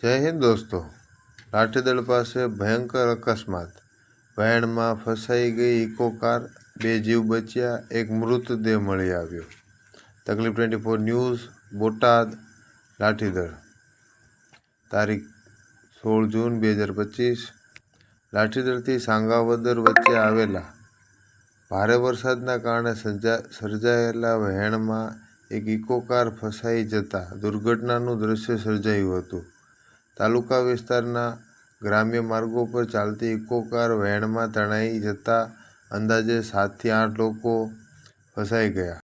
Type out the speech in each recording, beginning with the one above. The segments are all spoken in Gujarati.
જય હિન્દ દોસ્તો। લાઠીદળ પાસે ભયંકર અકસ્માત, વહેણમાં ફસાઈ ગઈ ઇકો કાર, 2 જીવ બચ્યા, એક મૃતદેહ મળી આવ્યો। તકલીફ 24 ન્યૂઝ, બોટાદ, લાઠીદળ, તારીખ 16 જૂન 2025। લાઠીદળથી સાંગાવદર વચ્ચે આવેલા ભારે વરસાદના કારણે સર્જાયેલા વહેણમાં એક ઇકો કાર ફસાઈ જતા દુર્ઘટનાનું દ્રશ્ય સર્જાયું હતું। તાલુકા વિસ્તારના ગ્રામ્ય માર્ગો પર ચાલતી ઇકો કાર વહેણમાં તણાઈ જતા અંદાજે 7 થી 8 લોકો ફસાઈ ગયા।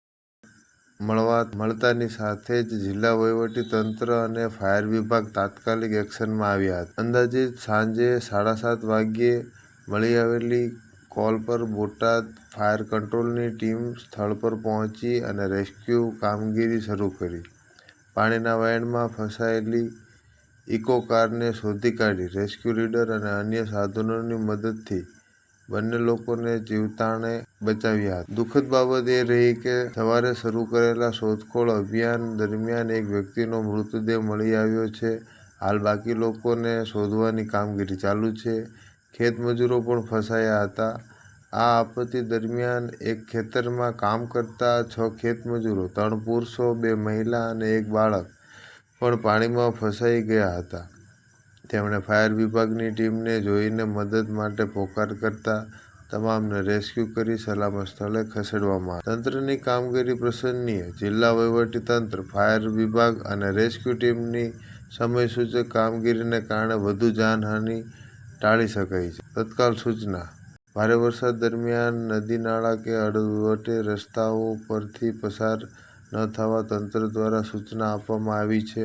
મળતાની સાથે જ જિલ્લા વહીવટી તંત્ર અને ફાયર વિભાગ તાત્કાલિક એક્શનમાં આવ્યા હતા। અંદાજિત સાંજે 7:30 વાગ્યે મળી આવેલી કોલ પર બોટાદ ફાયર કંટ્રોલની ટીમ સ્થળ પર પહોંચી અને રેસ્ક્યુ કામગીરી શરૂ કરી। પાણીના વહેણમાં ફસાયેલી ઇકો કારને શોધી કાઢી રેસ્ક્યુ લીડર અને અન્ય સાધનોની મદદથી બંને લોકોને જીવતાણે બચાવ્યા હતા। દુઃખદ બાબત એ રહી કે સવારે શરૂ કરેલા શોધખોળ અભિયાન દરમિયાન એક વ્યક્તિનો મૃતદેહ મળી આવ્યો છે। હાલ બાકી લોકોને શોધવાની કામગીરી ચાલુ છે। ખેતમજૂરો પણ ફસાયા હતા। આ આપત્તિ દરમિયાન એક ખેતરમાં કામ કરતા 6 ખેતમજૂરો, 3 પુરુષો, 2 મહિલા અને 1 બાળક પણ પાણીમાં ફસાઈ ગયા હતા। તેમણે ફાયર વિભાગની ટીમને જોઈને મદદ માટે પોકાર કરતા તમામને રેસ્ક્યુ કરી સલામત સ્થળે ખસેડવામાં આવ્યા। તંત્રની કામગીરી પ્રશંસનીય। જિલ્લા વહીવટી તંત્ર, ફાયર વિભાગ અને રેસ્ક્યુ ટીમની સમયસૂચક કામગીરીને કારણે વધુ જાનહાનિ ટાળી શકાઈ છે। તત્કાલ સૂચના: ભારે વરસાદ દરમિયાન નદી નાળા કે અડવટે રસ્તાઓ પરથી પસાર ન થવા તંત્ર દ્વારા સૂચના આપવામાં આવી છે।